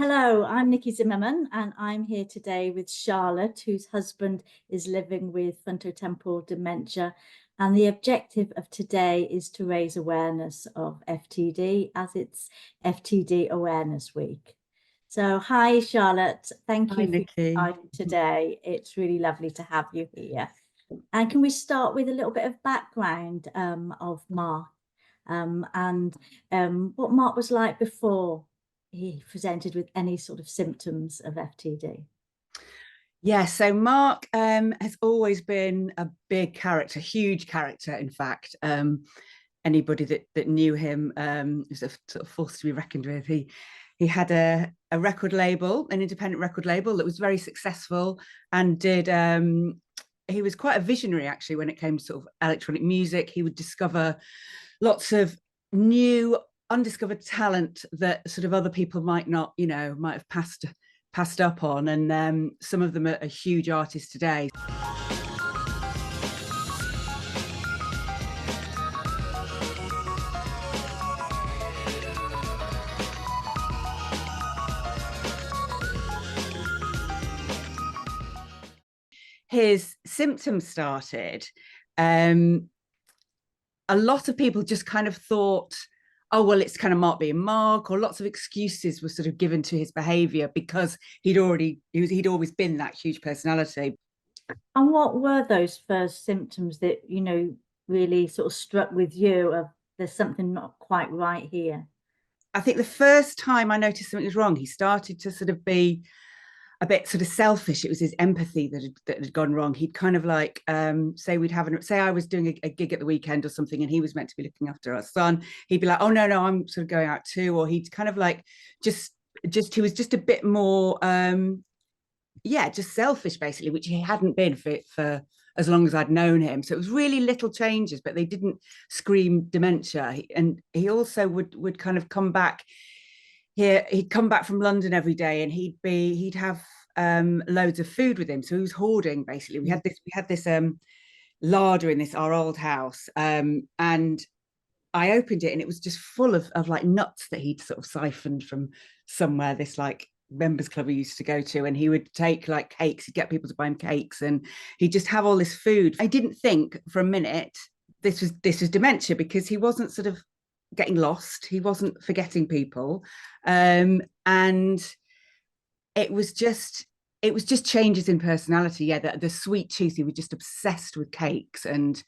Hello, I'm Nikki Zimmermann, and I'm here today with Charlotte, whose husband is living with frontotemporal dementia. And the objective of today is to raise awareness of FTD as it's FTD Awareness Week. So, hi, Charlotte. Thank Hi, you for your Nikki. time today. It's really lovely to have you here. And can we start with a little bit of background of Mark and what Mark was like before he presented with any sort of symptoms of FTD? Yeah, so Mark has always been a big character, huge character, in fact. Anybody that knew him was a sort of force to be reckoned with. He had a record label, an independent record label that was very successful and did he was quite a visionary actually when it came to sort of electronic music. He would discover lots of new undiscovered talent that sort of other people might not, might have passed up on, and some of them are huge artists today. His symptoms started, a lot of people just kind of thought, oh, well, it's kind of Mark being Mark, or lots of excuses were sort of given to his behaviour because he'd always been that huge personality. And what were those first symptoms that, really sort of struck with you of there's something not quite right here? I think the first time I noticed something was wrong, he started to sort of be a bit sort of selfish. It was his empathy that had gone wrong. He'd kind of like say I was doing a gig at the weekend or something, and he was meant to be looking after our son. He'd be like, "Oh no, I'm sort of going out too," or he'd kind of like just he was just a bit more just selfish basically, which he hadn't been for as long as I'd known him. So it was really little changes, but they didn't scream dementia. And he also would kind of come back here. He'd come back from London every day, and he'd have loads of food with him. So he was hoarding basically. We had this larder in our old house, and I opened it, and it was just full of like nuts that he'd sort of siphoned from somewhere, this like members club he used to go to, and he would take like cakes, he'd get people to buy him cakes, and he'd just have all this food. I didn't think for a minute this was dementia, because he wasn't sort of getting lost, he wasn't forgetting people, and it was just changes in personality. Yeah, the sweet tooth, he was just obsessed with cakes and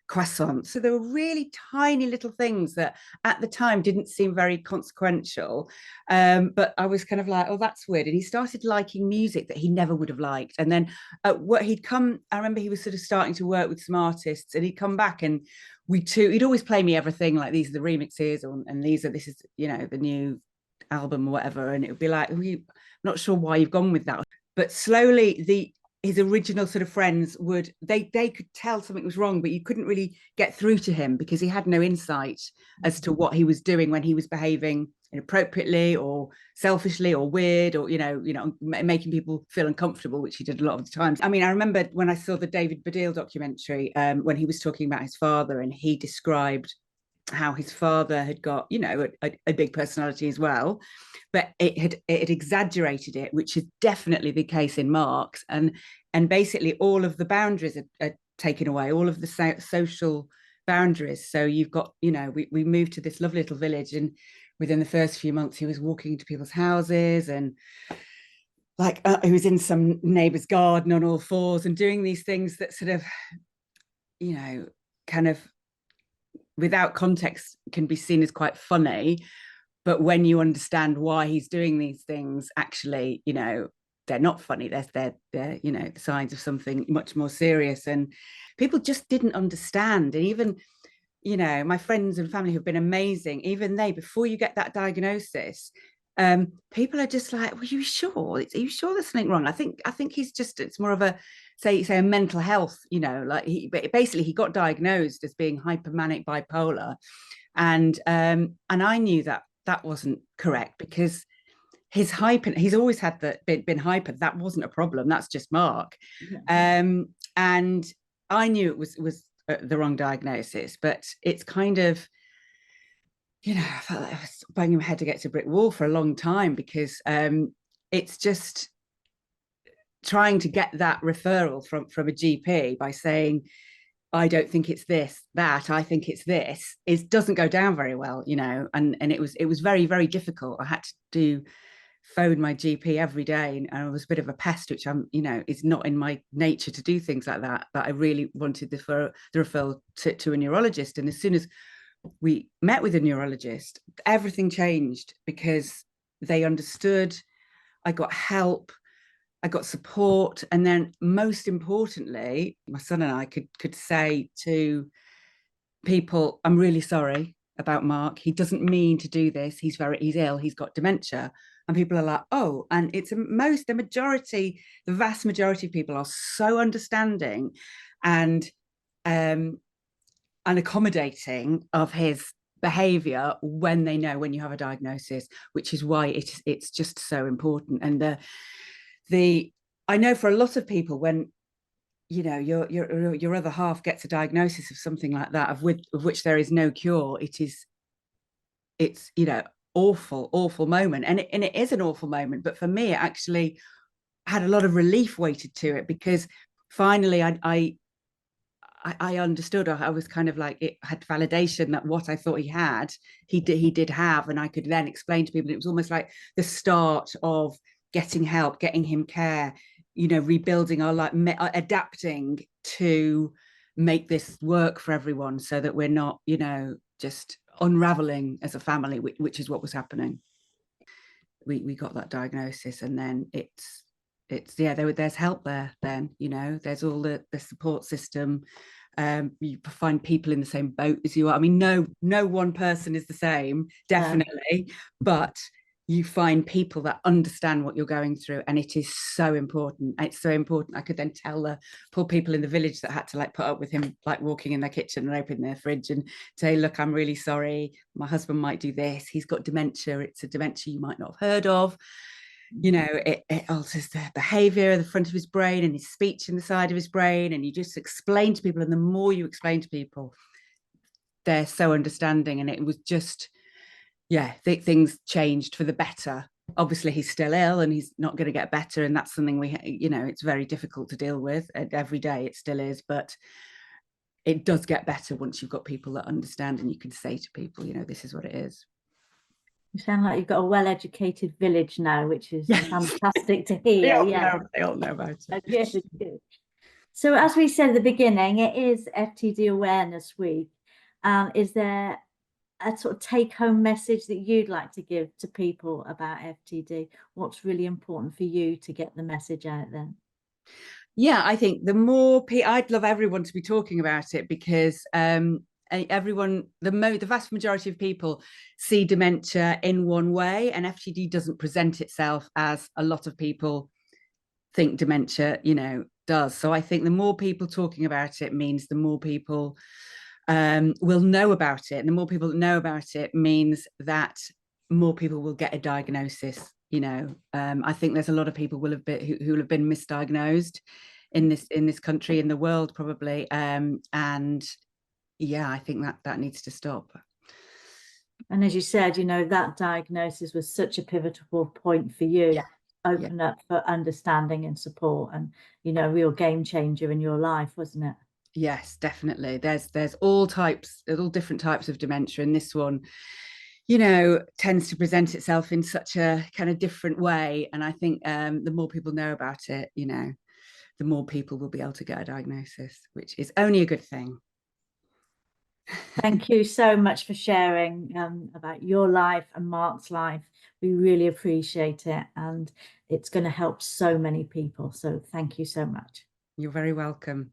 croissants. So there were really tiny little things that at the time didn't seem very consequential. But I was kind of like, oh, that's weird. And he started liking music that he never would have liked. And then what he'd come, I remember he was sort of starting to work with some artists, and he'd come back, and he'd always play me everything, like these are the remixes, and this is, the new album or whatever. And it would be like, I'm not sure why you've gone with that. But slowly his original sort of friends they could tell something was wrong, but you couldn't really get through to him because he had no insight as to what he was doing when he was behaving inappropriately or selfishly or weird, or making people feel uncomfortable, which he did a lot of the times. I mean, I remember when I saw the David Baddiel documentary, when he was talking about his father, and he described how his father had got a big personality as well, but it had exaggerated it, which is definitely the case in Mark's, and basically all of the boundaries are taken away, all of the social boundaries. So you've got, we moved to this lovely little village, and within the first few months he was walking into people's houses, and like he was in some neighbor's garden on all fours and doing these things that sort of, kind of without context can be seen as quite funny, but when you understand why he's doing these things, actually, they're not funny. They're signs of something much more serious, and people just didn't understand. And even, my friends and family have been amazing. Even they, before you get that diagnosis, people are just like, well, are you sure? Are you sure there's something wrong? I think he's just, it's more of a, say a mental health, like he got diagnosed as being hypermanic bipolar. And I knew that wasn't correct, because he's always had been hyper. That wasn't a problem. That's just Mark. And I knew it was the wrong diagnosis, but it's kind of, you know, I felt like I was banging my head against a brick wall for a long time, because it's just trying to get that referral from a GP by saying, I don't think it's this, that, I think it's this, it doesn't go down very well, you know. And it was very, very difficult. I had to phone my GP every day, and I was a bit of a pest, which I'm, you know, is not in my nature to do things like that. But I really wanted the referral to a neurologist. And as soon as we met with a neurologist, everything changed, because they understood. I got help, I got support, and then most importantly, my son and I could say to people, I'm really sorry about Mark. He doesn't mean to do this. He's ill. He's got dementia. And people are like, oh, and it's the vast majority of people are so understanding and accommodating of his behavior when they know, when you have a diagnosis, which is why it's just so important. And the I know for a lot of people, when, you know, your other half gets a diagnosis of something like that, of which there is no cure, it's, you know, awful moment. And it is an awful moment. But for me, it actually had a lot of relief weighted to it, because finally I understood. I was kind of like, it had validation that what I thought he did have, and I could then explain to people. It was almost like the start of getting help, getting him care, you know, rebuilding our life, adapting to make this work for everyone, so that we're not, you know, just unraveling as a family, which is what was happening. We got that diagnosis, and then yeah, there's help there. Then, you know, there's all the support system. You find people in the same boat as you are. I mean, no one person is the same, definitely, but you find people that understand what you're going through, and it is so important. It's so important. I could then tell the poor people in the village that had to like put up with him like walking in their kitchen and opening their fridge and say, look, I'm really sorry, my husband might do this, he's got dementia, it's a dementia you might not have heard of, you know, it alters the behavior in the front of his brain and his speech in the side of his brain. And you just explain to people, and the more you explain to people, they're so understanding. And it was just, yeah, things changed for the better. Obviously he's still ill and he's not going to get better, and that's something you know, it's very difficult to deal with every day. It still is, but it does get better once you've got people that understand, and you can say to people, you know, this is what it is. You sound like you've got a well-educated village now, which is fantastic to hear. They all know about it. Good, good. So as we said at the beginning, it is FTD Awareness Week. Is there a sort of take-home message that you'd like to give to people about FTD? What's really important for you to get the message out there? Yeah, I think the more I'd love everyone to be talking about it, because everyone, the vast majority of people see dementia in one way, and FTD doesn't present itself as a lot of people think dementia, you know, does. So I think the more people talking about it means the more people will know about it, and the more people that know about it means that more people will get a diagnosis. You know, I think there's a lot of people who will have been misdiagnosed in this country, in the world, probably, and yeah, I think that needs to stop. And as you said, you know, that diagnosis was such a pivotal point for you. Yeah. Open up for understanding and support, and, you know, a real game changer in your life, wasn't it? Yes, definitely. There's all different types of dementia, and this one, you know, tends to present itself in such a kind of different way. And I think the more people know about it, you know, the more people will be able to get a diagnosis, which is only a good thing. Thank you so much for sharing about your life and Mark's life. We really appreciate it, and it's going to help so many people. So thank you so much. You're very welcome.